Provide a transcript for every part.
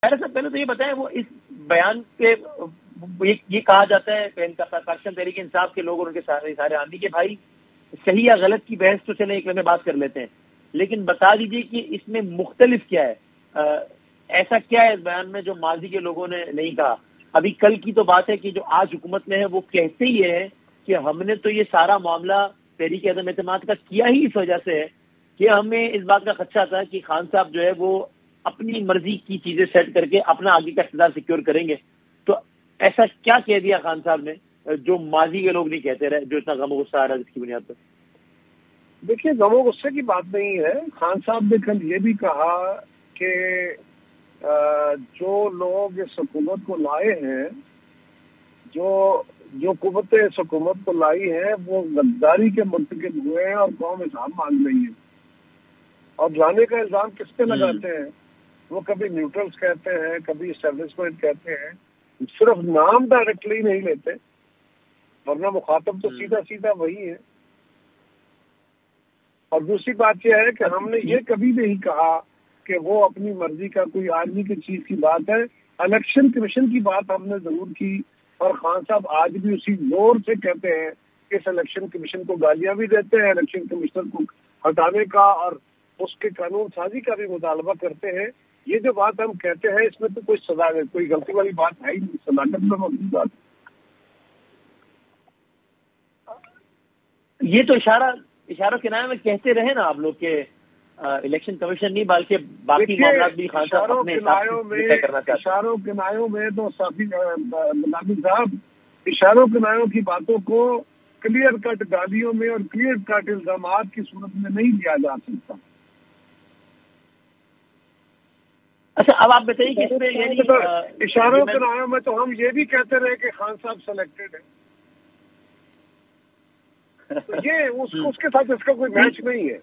صاحب پہلے تو یہ بتائیں وہ اس بیان کے یہ کہا جاتا ہے پاکستان تحریک انصاف کے لوگ اور ان کے سارے آدمی کہ بھائی صحیح یا غلط کی بحث تو چلے ایک میں بات کر لیتے ہیں، لیکن بتا دیجئے کہ اس میں مختلف کیا ہے، ایسا کیا ہے اس بیان میں جو ماضی کے لوگوں نے نہیں کہا؟ ابھی کل کی تو بات ہے کہ جو آج حکومت میں ہے وہ کہتے ہی ہے کہ ہم نے تو یہ سارا معاملہ تحریک عدم اعتماد کا کیا ہی اس وجہ سے ہے کہ ہمیں اس بات کا خدشہ تھا کہ خان صاحب جو ہے وہ اپنی مرضی کی چیزیں سیٹ کر کے اپنا آگے کا اقتدار سیکیور کریں گے۔ تو ایسا کیا کہہ دیا خان صاحب نے جو ماضی کے لوگ نہیں کہتے رہے، جو اتنا غم و غصہ آ رہا ہے جس کی بنیاد پر؟ دیکھیے، غم و غصے کی بات نہیں ہے۔ خان صاحب نے کل یہ بھی کہا کہ جو لوگ اس حکومت کو لائے ہیں، جو قوتیں اس حکومت کو لائی ہیں، وہ غداری کے مرتکب ہوئے ہیں اور قوم حساب مانگ رہی ہے۔ اور جانے کا الزام کس پہ لگاتے ہیں؟ وہ کبھی نیوٹرلز کہتے ہیں، کبھی اسٹیبلشمنٹ کہتے ہیں، صرف نام ڈائریکٹلی نہیں لیتے، ورنہ مخاطب تو سیدھا سیدھا وہی ہے۔ اور دوسری بات یہ ہے کہ ہم نے یہ کبھی نہیں کہا کہ وہ اپنی مرضی کا کوئی آدمی کی چیز کی بات ہے۔ الیکشن کمیشن کی بات ہم نے ضرور کی، اور خان صاحب آج بھی اسی زور سے کہتے ہیں کہ اس الیکشن کمیشن کو گالیاں بھی دیتے ہیں، الیکشن کمشنر کو ہٹانے کا اور اس کے قانون سازی کا بھی مطالبہ کرتے ہیں۔ یہ جو بات ہم کہتے ہیں اس میں تو کوئی غلطی والی بات ہے ہی نہیں، صداقت میں موجود بات۔ یہ تو اشارہ کنایہ میں کہتے رہے نا آپ لوگ کہ الیکشن کمیشن نہیں بلکہ باقی معاملات بھی خان صاحب اپنے حساب سے طے کرنا چاہتے ہیں۔ اشاروں کنایوں میں تو نظامی صاحب اشاروں کنایوں کی باتوں کو کلیئر کٹ گالیوں میں اور کلیئر کٹ الزامات کی صورت میں نہیں لیا جا سکتا۔ اچھا، اب آپ بتائیے کہ اس میں یعنی اشاروں کنایوں میں تو ہم یہ بھی کہتے رہے کہ خان صاحب سلیکٹڈ ہے، یہ اس کے ساتھ اس کا کوئی میچ نہیں ہے۔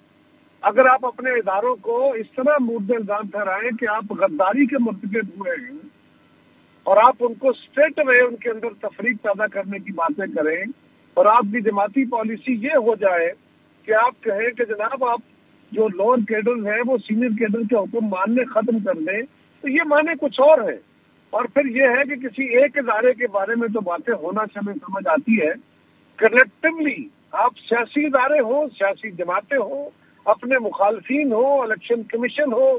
اگر آپ اپنے اداروں کو اس طرح مورد الزام ٹھہرائیں کہ آپ غداری کے مرتکب ہوئے ہیں اور آپ ان کو اسٹریٹ اوے ان کے اندر تفریق پیدا کرنے کی باتیں کریں، اور آپ کی جماعتی پالیسی یہ ہو جائے کہ آپ کہیں کہ جناب آپ جو لوور کیڈر ہیں وہ سینئر کیڈر کے حکم ماننے ختم کر دیں، تو یہ معنی کچھ اور ہے۔ اور پھر یہ ہے کہ کسی ایک ادارے کے بارے میں تو باتیں ہونا سمجھ آتی ہے، کلیکٹیولی آپ سیاسی ادارے ہوں، سیاسی جماعتیں ہوں، اپنے مخالفین ہو، الیکشن کمیشن ہو،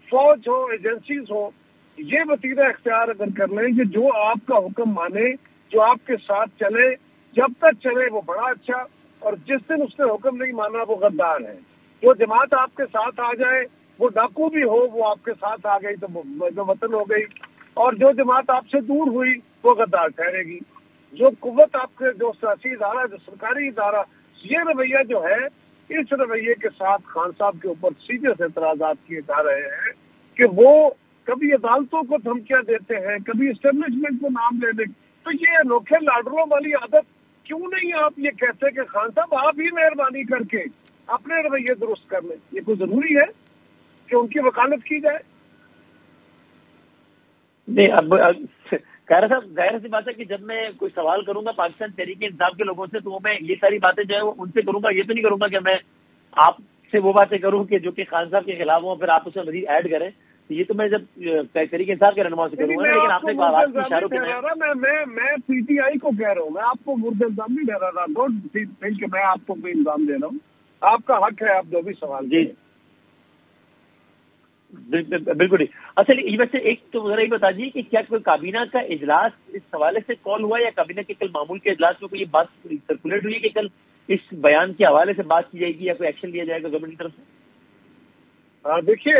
فوج ہو، ایجنسیز ہو، یہ وتیرہ اختیار اگر کر لیں کہ جو آپ کا حکم مانے، جو آپ کے ساتھ چلے، جب تک چلے وہ بڑا اچھا، اور جس دن اس نے حکم نہیں مانا وہ غدار ہے۔ جو جماعت آپ کے ساتھ آ جائے، وہ ڈاکو بھی ہو، وہ آپ کے ساتھ آ گئی تو وطن ہو گئی، اور جو جماعت آپ سے دور ہوئی وہ غدار ٹھہرے گی۔ جو قوت آپ کے جو سیاسی ادارہ، جو سرکاری ادارہ، یہ رویہ جو ہے، اس رویے کے ساتھ خان صاحب کے اوپر سیدھے سے اعتراضات کیے جا رہے ہیں کہ وہ کبھی عدالتوں کو دھمکیاں دیتے ہیں، کبھی اسٹیبلشمنٹ کو نام لے دیں۔ تو یہ انوکھے لاڈروں والی عادت کیوں نہیں آپ یہ کہتے کہ خان صاحب آپ ہی مہربانی کر کے اپنے رویے درست کر لیں؟ یہ کوئی ضروری ہے کہ ان کی وکالت کی جائے؟ نہیں، اب خیر صاحب ظاہر سی بات ہے کہ جب میں کوئی سوال کروں گا پاکستان تحریک انصاف کے لوگوں سے تو وہ میں یہ ساری باتیں جو ہے وہ ان سے کروں گا، یہ تو نہیں کروں گا کہ میں آپ سے وہ باتیں کروں کہ جو کہ خان صاحب کے خلاف ہوں پھر آپ اسے مزید ایڈ کریں۔ یہ تو میں جب تحریک انصاف کے رہنما سے کروں گا، لیکن آپ نے آواز کی اشاروں کے میں پی ٹی آئی کو کہہ رہا ہوں، میں آپ کو مورد الزام نہیں دے رہا، ڈونٹ تھنک کہ میں آپ کو کوئی الزام دے رہا ہوں، آپ کا حق ہے آپ جو بھی سوال جی بالکل ٹھیک۔ اچھا، یہ ویسے ایک تو ذرا یہ بتا دیجیے کہ کیا کوئی کابینہ کا اجلاس اس حوالے سے کال ہوا، یا کابینہ کے کل معمول کے اجلاس میں کوئی یہ بات سرکولیٹ ہوئی کہ کل اس بیان کے حوالے سے بات کی جائے گی یا کوئی ایکشن لیا جائے گا گورنمنٹ کی طرف سے؟ دیکھیے،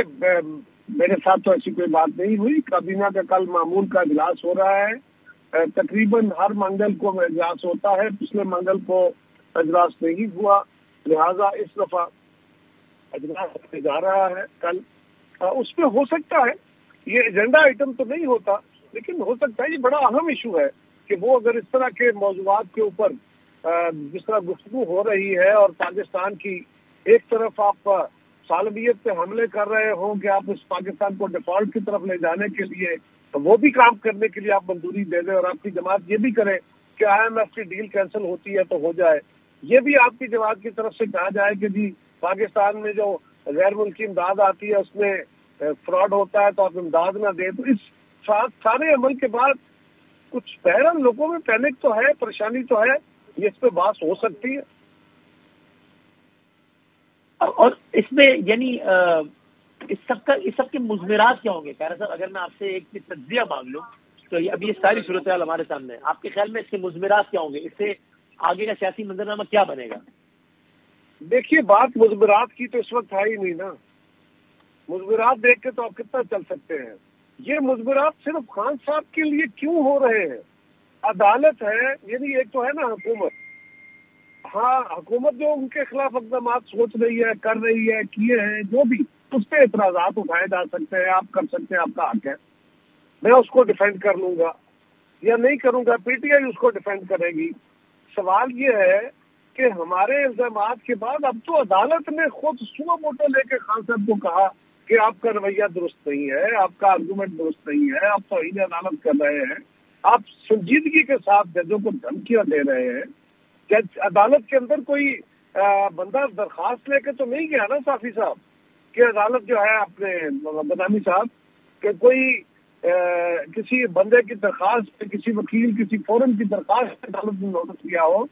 میرے ساتھ تو ایسی کوئی بات نہیں ہوئی۔ کابینہ کا کل معمول کا اجلاس ہو رہا ہے، تقریباً ہر منگل کو اجلاس ہوتا ہے، پچھلے منگل کو اجلاس نہیں ہوا، لہذا اس دفعہ اجلاس ہونے جا رہا ہے کل۔ اس میں ہو سکتا ہے، یہ ایجنڈا آئٹم تو نہیں ہوتا، لیکن ہو سکتا ہے یہ بڑا اہم ایشو ہے کہ وہ اگر اس طرح کے موضوعات کے اوپر جس طرح گفتگو ہو رہی ہے اور پاکستان کی ایک طرف آپ سالمیت پہ حملے کر رہے ہوں کہ آپ اس پاکستان کو ڈیفالٹ کی طرف لے جانے کے لیے وہ بھی کام کرنے کے لیے آپ منظوری دے دیں، اور آپ کی جماعت یہ بھی کرے کہ آئی ایم ایف کی ڈیل کینسل ہوتی ہے تو ہو جائے، یہ بھی آپ کی جماعت کی طرف سے کہا جائے کہ جی پاکستان میں جو غیر ملکی امداد آتی ہے اس میں فراڈ ہوتا ہے تو آپ امداد نہ دیں. تو اس سارے عمل کے بعد کچھ بہرحال لوگوں میں پینک تو ہے, پریشانی تو ہے, یہ اس پہ بات ہو سکتی ہے. اور اس میں یعنی اس سب کے مضمرات کیا ہوں گے خیر صاحب؟ اگر میں آپ سے ایک تجزیہ مانگ لوں تو اب یہ ساری صورتحال ہمارے سامنے ہے, آپ کے خیال میں اس کے مضمرات کیا ہوں گے؟ اس سے آگے کا سیاسی منظرنامہ کیا بنے گا؟ دیکھیے بات مضمرات کی تو اس وقت ہے ہی نہیں نا. مضمرات دیکھ کے تو آپ کتنا چل سکتے ہیں. یہ مضمرات صرف خان صاحب کے لیے کیوں ہو رہے ہیں؟ عدالت ہے, یعنی ایک تو ہے نا حکومت. ہاں حکومت جو ان کے خلاف اقدامات سوچ رہی ہے, کر رہی ہے, کیے ہیں جو بھی, اس پہ اعتراضات اٹھائے جا سکتے ہیں, آپ کر سکتے ہیں, آپ کا حق ہے. میں اس کو ڈیفینڈ کر لوں گا یا نہیں کروں گا, پی ٹی آئی اس کو ڈیفینڈ کرے گی. سوال یہ ہے کہ ہمارے الزامات کے بعد اب تو عدالت نے خود سو موٹو لے کے خان صاحب کو کہا کہ آپ کا رویہ درست نہیں ہے, آپ کا آرگومنٹ درست نہیں ہے, آپ توہین عدالت کر رہے ہیں, آپ سنجیدگی کے ساتھ ججوں کو دھمکیاں دے رہے ہیں. جج عدالت کے اندر کوئی بندہ درخواست لے کے تو نہیں گیا نا صافی صاحب کہ عدالت جو ہے اپنے بدامی صاحب کہ کوئی کسی بندے کی درخواست, کسی وکیل, کسی فورم کی درخواست عدالت نے نوٹس کیا ہو.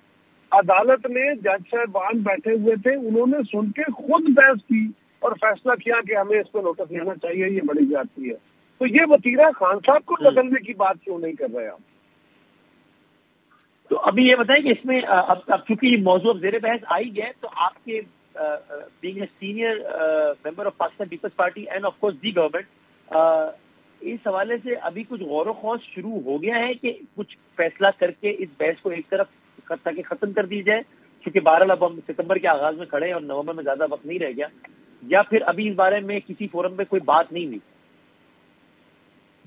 عدالت نے جج صاحبان بیٹھے ہوئے تھے, انہوں نے سن کے خود بحث کی اور فیصلہ کیا کہ ہمیں اس کو نوٹس لینا چاہیے, یہ بڑی زیادتی ہے. تو یہ وتیرہ خان صاحب کو بدلنے کی بات کیوں نہیں کر رہے آپ؟ تو ابھی یہ بتائیں کہ اس میں اب چونکہ یہ موضوع اب زیر بحث آئی گیا تو آپ کے being a senior member of Pakistan Peoples Party and of course the government, اس حوالے سے ابھی کچھ غور و خوض شروع ہو گیا ہے کہ کچھ فیصلہ کر کے اس بحث کو ایک طرف تاکہ ختم کر دی جائے, کیونکہ 12 اب ہم ستمبر کے آغاز میں کھڑے ہیں اور نومبر میں زیادہ وقت نہیں رہ گیا, یا پھر ابھی اس بارے میں کسی فورم میں کوئی بات نہیں ہوئی؟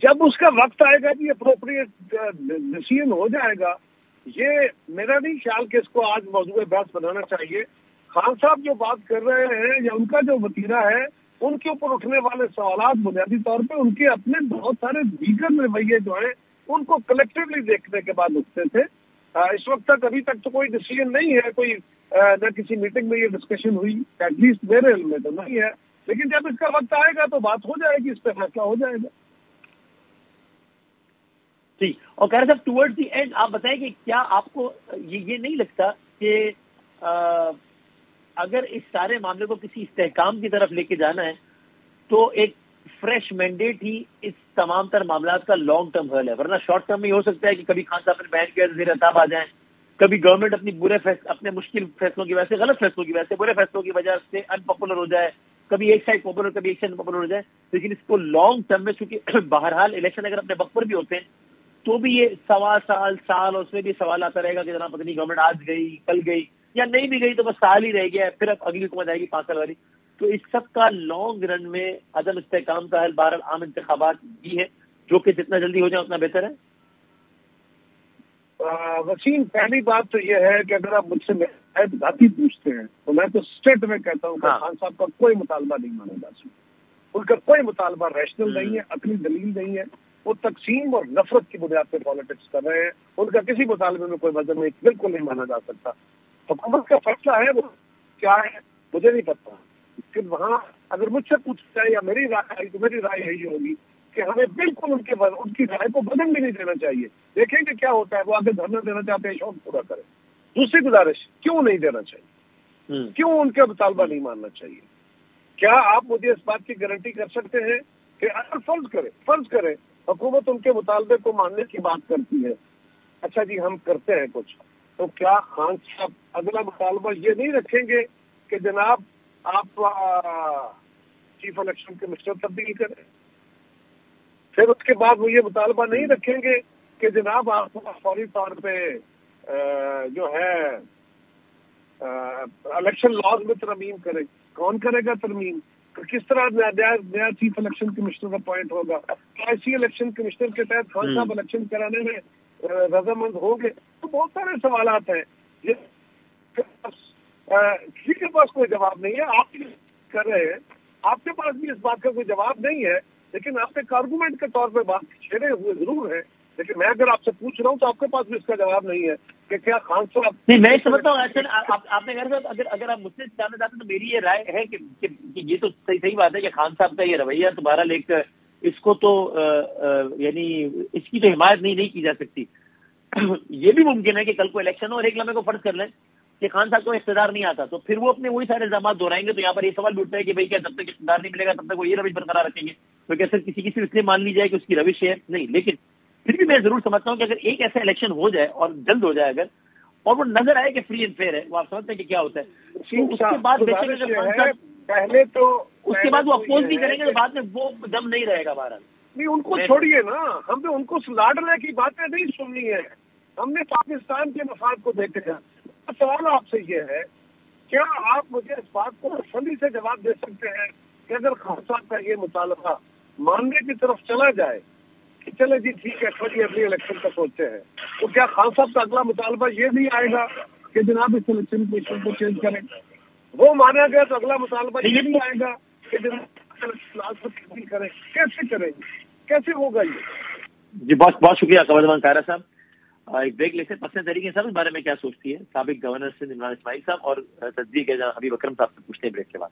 جب اس کا وقت آئے گا کہ اپروپریٹ ڈیسیژن ہو جائے گا. یہ میرا نہیں خیال کہ اس کو آج موضوع بحث بنانا چاہیے. خان صاحب جو بات کر رہے ہیں یا ان کا جو وتیرہ ہے, ان کے اوپر اٹھنے والے سوالات بنیادی طور پہ ان کے اپنے بہت سارے دیگر رویے جو ہیں ان کو کلیکٹیولی دیکھنے کے بعد اٹھتے تھے. اس وقت تک ابھی تک تو کوئی ڈیسیژن نہیں ہے, کوئی نہ کسی میٹنگ میں یہ ڈسکشن ہوئی, ایٹ لیسٹ میرے علم میں تو نہیں ہے. لیکن جب اس کا وقت آئے گا تو بات ہو جائے گی, اس پہ فیصلہ ہو جائے گا. جی, اور کہہ رہے صاحب ٹورڈ دی اینڈ آپ بتائیں کہ کیا آپ کو یہ نہیں لگتا کہ اگر اس سارے معاملے کو کسی استحکام کی طرف لے کے جانا ہے تو ایک فریش مینڈیٹ ہی اس تمام تر معاملات کا لانگ ٹرم حل ہے, ورنہ شارٹ ٹرم میں یہ ہو سکتا ہے کہ کبھی خان صاحب بیان کے زیر عتاب آ جائیں, کبھی گورنمنٹ اپنے مشکل فیصلوں کی وجہ سے, غلط فیصلوں کی وجہ سے, برے فیصلوں کی وجہ سے ان پاپولر ہو جائے, کبھی ایک سائڈ پاپولر, کبھی ایک سائڈ پاپولر ہو جائے. لیکن اس کو لانگ ٹرم میں, چونکہ بہرحال الیکشن اگر اپنے وقت پر بھی ہوتے ہیں تو بھی یہ سال اور اس میں بھی سوال آتا رہے گا کہ جناب پتہ نہیں گورنمنٹ آج گئی, کل گئی, یا نہیں بھی گئی تو بس سال ہی رہ گیا, پھر اب اگلی حکومت آئے گی 5 سال والی. تو اس سب کا لانگ رن میں عدم استحکام کا حل بہرحال عام انتخابات بھی ہے, جو کہ جتنا جلدی ہو جائے اتنا بہتر ہے. وسیم, پہلی بات تو یہ ہے کہ اگر آپ مجھ سے ذاتی پوچھتے ہیں تو میں تو اسٹیٹ میں کہتا ہوں کہ خان صاحب کا کوئی مطالبہ نہیں مانا جا سکتا. ان کا کوئی مطالبہ ریشنل نہیں ہے, عقلی دلیل نہیں ہے. وہ تقسیم اور نفرت کی بنیاد پہ پالیٹکس کر رہے ہیں. ان کا کسی مطالبے میں کوئی وزن نہیں, بالکل نہیں مانا جا سکتا. حکومت کا فیصلہ ہے وہ کیا ہے مجھے نہیں پتا, کہ وہاں اگر مجھ سے پوچھا جائے یا میری رائے آئی تو میری رائے یہی ہوگی کہ ہمیں بالکل ان کی رائے کو بدل بھی نہیں دینا چاہیے. دیکھیں کہ کیا ہوتا ہے, وہ آگے دھرنا دینا چاہتے ہیں, شوق پورا کریں. دوسری گزارش, کیوں نہیں دینا چاہیے, کیوں ان کا مطالبہ نہیں ماننا چاہیے؟ کیا آپ مجھے اس بات کی گارنٹی کر سکتے ہیں کہ اگر فرض کریں حکومت ان کے مطالبے کو ماننے کی بات کرتی ہے, اچھا جی ہم کرتے ہیں کچھ, تو کیا خان صاحب اگلا مطالبہ یہ نہیں رکھیں گے کہ جناب آپ چیف الیکشن کمشنر تبدیل کریں؟ پھر اس کے بعد وہ یہ مطالبہ نہیں رکھیں گے کہ جناب آپ فوری طور پہ جو ہے الیکشن لاز میں ترمیم کریں. کون کرے گا ترمیم؟ کس طرح نیا چیف الیکشن کمشنر اپوائنٹ ہوگا؟ ایسی الیکشن کمشنر کے تحت خان صاحب الیکشن کرانے میں رضامند ہوں گے؟ تو بہت سارے سوالات ہیں, کسی کے پاس کوئی جواب نہیں ہے. آپ کر رہے ہیں, آپ کے پاس بھی اس بات کا کوئی جواب نہیں ہے, لیکن آپ ایک آرگومنٹ کے طور پہ بات چھیڑے ہوئے ضرور ہے لیکن میں اگر آپ سے پوچھ رہا ہوں تو آپ کے پاس بھی اس کا جواب نہیں ہے کہ کیا خان صاحب نہیں. میں سمجھتا ہوں آپ نے کہا تھا اگر آپ مجھ سے جاننا چاہتے ہیں تو میری یہ رائے ہے کہ یہ تو صحیح بات ہے کہ خان صاحب کا یہ رویہ تو بہرحال ایک اس کو تو یعنی اس کی تو حمایت نہیں کی جا سکتی. یہ بھی ممکن ہے کہ کل کو الیکشن ہو اور ایک لمحے کو فرض کر لیں کہ خان صاحب کو اقتدار نہیں آتا تو پھر وہ اپنے وہی سارے الزامات دہرائیں گے. تو یہاں پر یہ سوال بھی اٹھتا ہے کہ بھائی کیا جب تک اقتدار نہیں ملے گا تب تک وہ یہ روش برقرار رکھیں گے؟ تو کیا سر کسی اس لیے مان لی جائے کہ اس کی روش ہے؟ نہیں. لیکن پھر بھی میں ضرور سمجھتا ہوں کہ اگر ایک ایسا الیکشن ہو جائے اور جلد ہو جائے اگر اور وہ نظر آئے کہ فری اینڈ فیئر ہے, وہ آپ سمجھتے ہیں کہ کیا ہوتا ہے تو اس کے بعد پہلے تو اس کے بعد وہ اپوز بھی کریں گے تو بعد میں وہ دم نہیں رہے گا. بہرحال نہیں, ان کو چھوڑیے نا, ہمیں ان کو لاڈنے کی باتیں نہیں سننی ہے. ہم نے پاکستان کے مفاد کو دیکھا. سوال آپ سے یہ ہے, کیا آپ مجھے اس بات کو تسلی سے جواب دے سکتے ہیں کہ اگر خان صاحب کا یہ مطالبہ ماننے کی طرف چلا جائے کہ چلے جی ٹھیک ہے چھوڑیے اگلی الیکشن کا سوچتے ہیں, تو کیا خان صاحب کا اگلا مطالبہ یہ نہیں آئے گا کہ جناب اس الیکشن کو چینج کریں؟ وہ مانا گیا تو اگلا مطالبہ یہ نہیں آئے گا کہ جناب کریں. کیسے کریں گے, کیسے ہوگا یہ؟ جی بہت شکریہ قمر طاہرہ صاحب. ایک بریک لیتے ہیں. پسند طریقے صاحب اس بارے میں کیا سوچتی ہے سابق گورنر سندھ عمران اسماعیل صاحب اور تصدیق حبیب اکرم صاحب سے پوچھتے ہیں بریک کے بعد.